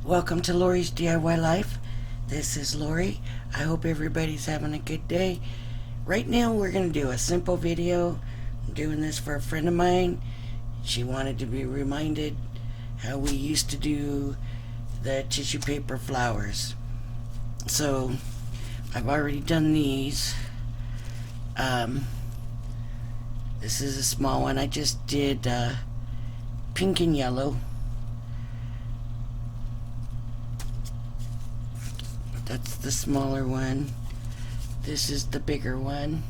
Welcome to Lori's DIY Life. This is Lori. I hope everybody's having a good day. Right now we're going to do a simple video. I'm doing this for a friend of mine. She wanted to be reminded how we used to do the tissue paper flowers. So I've already done these. This is a small one. I just did pink and yellow. That's the smaller one. This is the bigger one.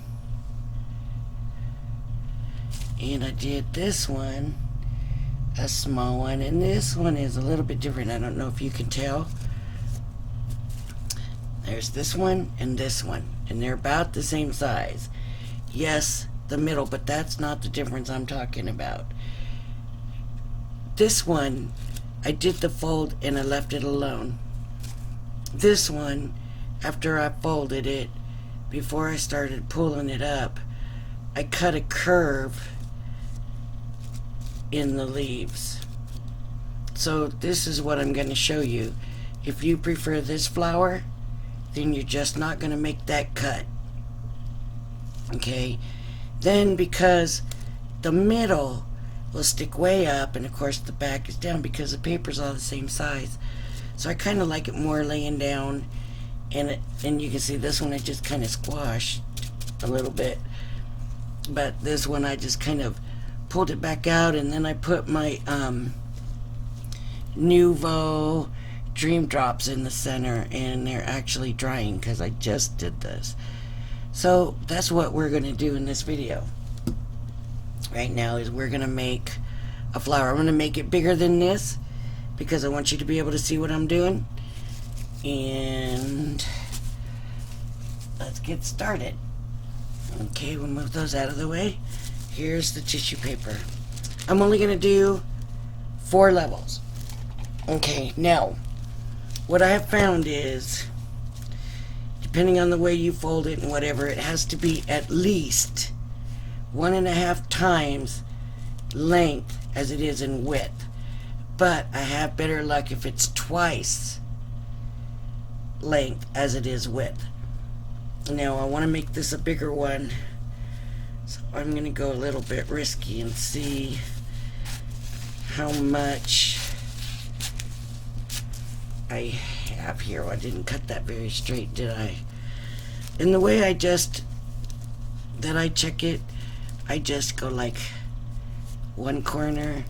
And I did this one, a small one, and this one is a little bit different. I don't know if you can tell. There's this one and this one, and they're about the same size. Yes, the middle, but that's not the difference I'm talking about. This one, I did the fold and I left it alone. This one, after I folded it, before I started pulling it up, I cut a curve in the leaves. So this is what I'm going to show you. If you prefer this flower, then you're just not going to make that cut. Okay? Then because the middle will stick way up, and of course the back is down because the paper's all the same size. So I kind of like it more laying down, and you can see this one I just kind of squashed a little bit, but this one I just kind of pulled it back out, and then I put my Nuvo Dream Drops in the center, and they're actually drying because I just did this. So that's what we're going to do in this video right now, is we're going to make a flower. I'm going to make it bigger than this because I want you to be able to see what I'm doing. And let's get started. Okay, we'll move those out of the way. Here's the tissue paper. I'm only going to do 4 levels. Okay, now, what I have found is, depending on the way you fold it and whatever, it has to be at least 1.5 times length as it is in width. But I have better luck if it's twice length as it is width. Now I want to make this a bigger one, so I'm going to go a little bit risky and see how much I have here. I didn't cut that very straight, did I? And the way that I check it, I just go like one corner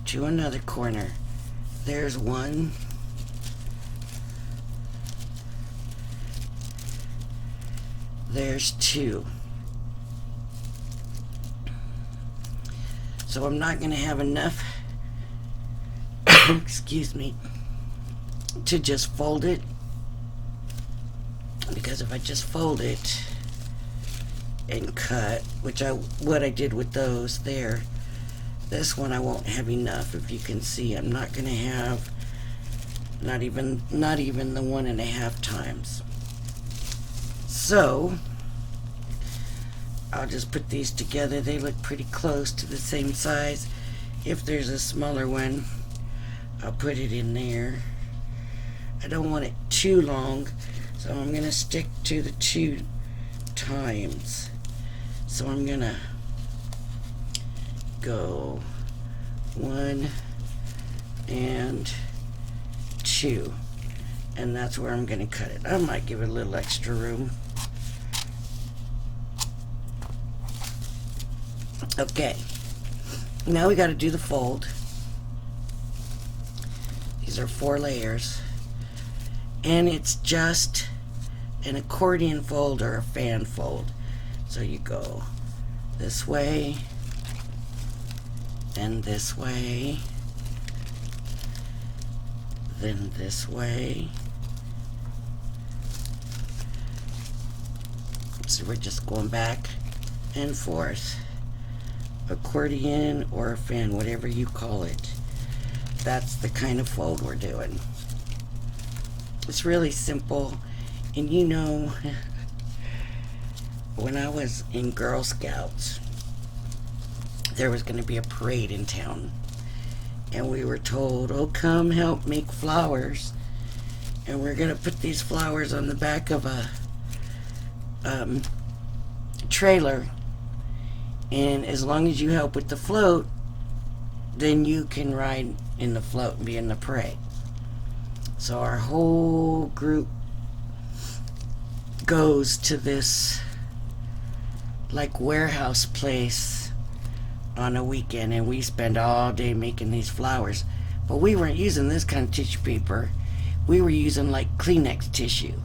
to another corner. There's one. There's 2. So I'm not going to have enough excuse me, to just fold it, because if I just fold it and cut, what I did with those there, this one I won't have enough. If you can see, I'm not going to have not even the 1.5 times. So I'll just put these together. They look pretty close to the same size. If there's a smaller one, I'll put it in there. I don't want it too long, so I'm going to stick to the 2 times. So I'm going to go 1 and 2, and that's where I'm going to cut it. I might give it a little extra room. Okay, now we got to do the fold. These are 4 layers, and it's just an accordion fold or a fan fold. So you go this way and this way, then this way. So we're just going back and forth. Accordion or a fan, whatever you call it. That's the kind of fold we're doing. It's really simple. And you know, when I was in Girl Scouts, there was going to be a parade in town. and we were told, oh, come help make flowers. And we're going to put these flowers on the back of a trailer. And as long as you help with the float, then you can ride in the float and be in the parade. So our whole group goes to this like warehouse place on a weekend, and we spend all day making these flowers. But we weren't using this kind of tissue paper. We were using like Kleenex tissue.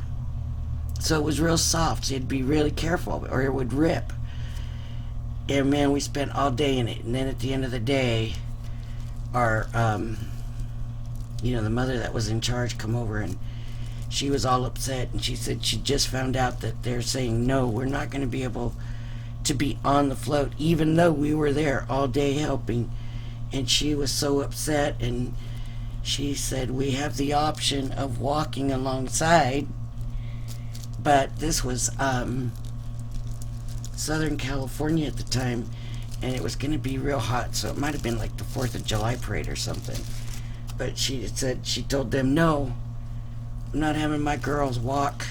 So it was real soft, so you'd be really careful or it would rip. And man, we spent all day in it. And then at the end of the day, our the mother that was in charge come over, and she was all upset, and she said she just found out that they're saying no, we're not going to be able to be on the float even though we were there all day helping. And she was so upset, and she said we have the option of walking alongside, but this was Southern California at the time, and it was going to be real hot, so it might have been like the 4th of July parade or something. But she said, she told them, no, I'm not having my girls walk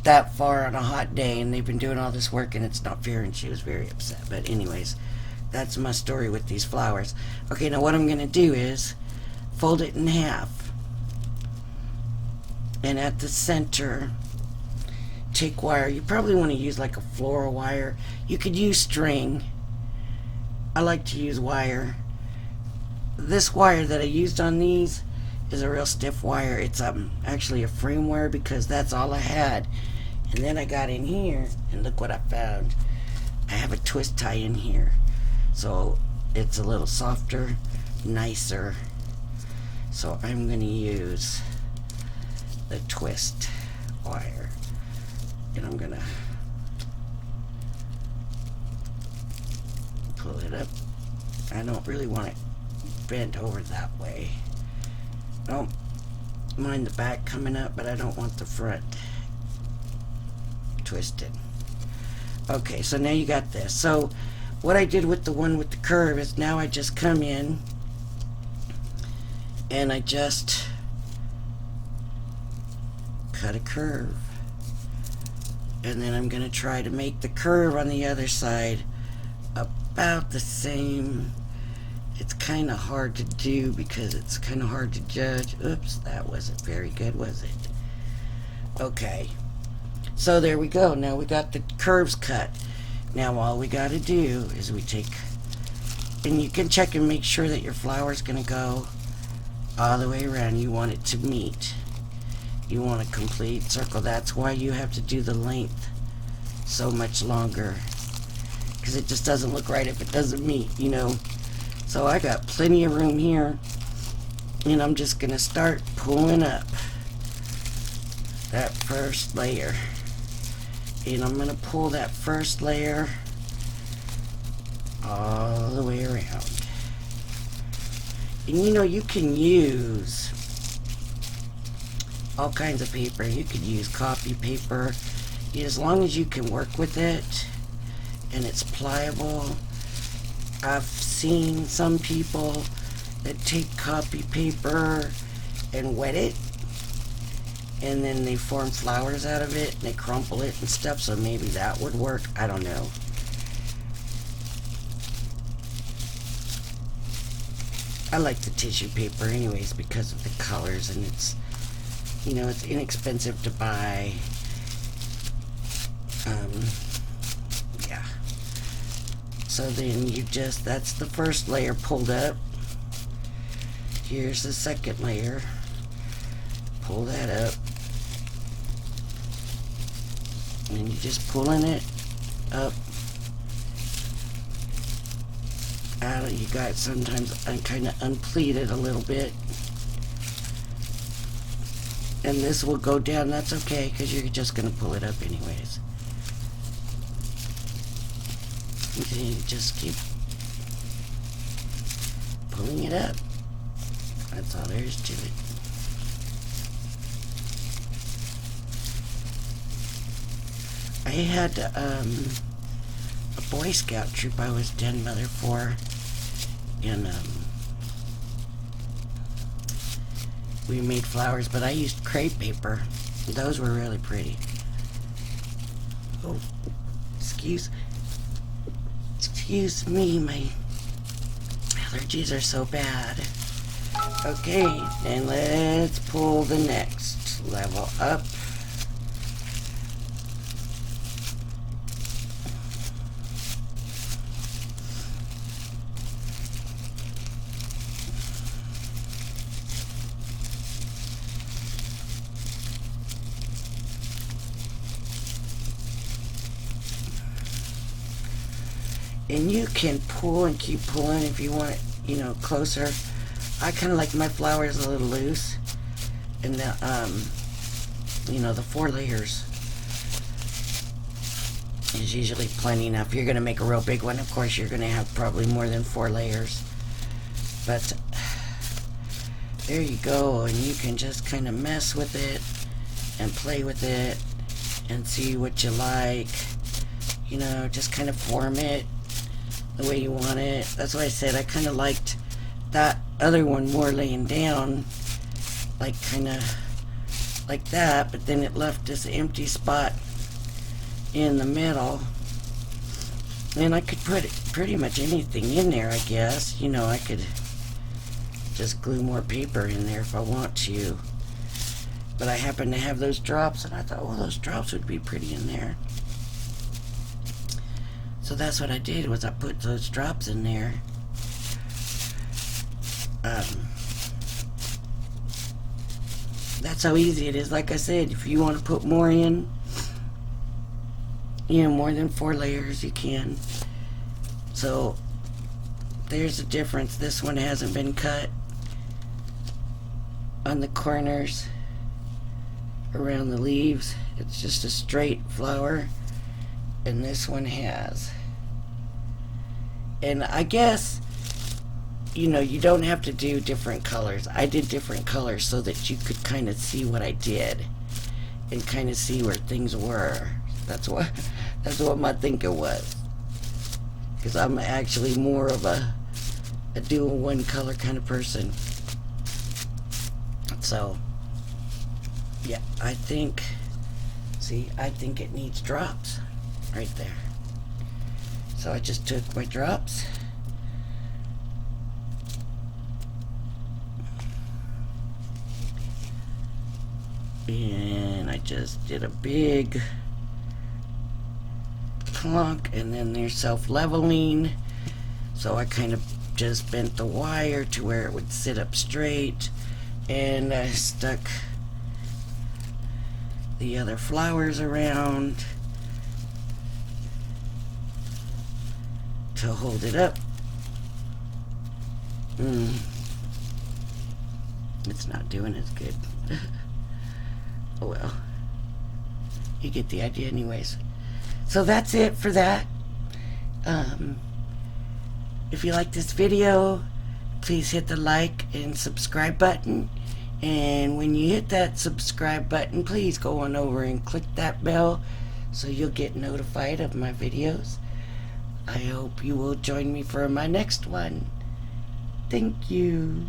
that far on a hot day, and they've been doing all this work and it's not fair, and she was very upset. But anyways, that's my story with these flowers. Okay, now what I'm going to do is fold it in half, and at the center take wire. You probably want to use like a floral wire. You could use string. I like to use wire. This wire that I used on these is a real stiff wire. It's actually a frame wire because that's all I had. And then I got in here and look what I found. I have a twist tie in here, so it's a little softer, nicer. So I'm going to use the twist wire, and I'm going to pull it up. I don't really want it bent over that way. I don't mind the back coming up, but I don't want the front twisted. Okay, so now you got this. So what I did with the one with the curve is now I just come in and I just cut a curve, and then I'm going to try to make the curve on the other side about the same. It's kind of hard to do because it's kind of hard to judge. Oops, that wasn't very good, was it? Okay, so there we go. Now we got the curves cut. Now all we got to do is we take, and you can check and make sure that your flower is going to go all the way around. You want it to meet. You want a complete circle. That's why you have to do the length so much longer, because it just doesn't look right if it doesn't meet, you know. So I got plenty of room here, and I'm just going to start pulling up that first layer. And I'm going to pull that first layer all the way around. And you know, you can use all kinds of paper. You could use copy paper, as long as you can work with it and it's pliable. I've seen some people that take copy paper and wet it, and then they form flowers out of it and they crumple it and stuff, so maybe that would work. I don't know. I like the tissue paper anyways because of the colors, and it's, you know, it's inexpensive to buy. Yeah. So then you just, that's the first layer pulled up. Here's the second layer. Pull that up. And you're just pulling it up. Out. You got, sometimes I kind of unpleat it a little bit. And this will go down. That's okay, because you're just going to pull it up anyways. And then you just keep pulling it up. That's all there is to it. I had a Boy Scout troop I was den mother for, and we made flowers, but I used crepe paper. Those were really pretty. Oh, excuse me, my allergies are so bad. Okay, and let's pull the next level up. And you can pull and keep pulling if you want it, you know, closer. I kind of like my flowers a little loose. And the, you know, the 4 layers is usually plenty enough. If you're going to make a real big one, of course, you're going to have probably more than 4 layers. But there you go. And you can just kind of mess with it and play with it and see what you like. You know, just kind of form it the way you want it. That's why I said I kind of liked that other one more laying down, like kind of like that, but then it left this empty spot in the middle, and I could put pretty much anything in there, I guess. You know, I could just glue more paper in there if I want to, but I happen to have those drops, and I thought, oh, those drops would be pretty in there. So that's what I did, was I put those drops in there. That's how easy it is. Like I said, if you want to put more in, you know, more than 4 layers, you can. So there's the difference. This one hasn't been cut on the corners around the leaves. It's just a straight flower. And this one has. And I guess, you know, you don't have to do different colors. I did different colors so that you could kind of see what I did and kind of see where things were. That's what my thinking was. Because I'm actually more of a dual one color kind of person. So, yeah, I think it needs drops. Right there. So I just took my drops and I just did a big clunk, and then they're self-leveling, so I kind of just bent the wire to where it would sit up straight, and I stuck the other flowers around to hold it up. It's not doing as good. Oh well. You get the idea anyways. So that's it for that. If you like this video, please hit the like and subscribe button. And when you hit that subscribe button, please go on over and click that bell so you'll get notified of my videos. I hope you will join me for my next one. Thank you.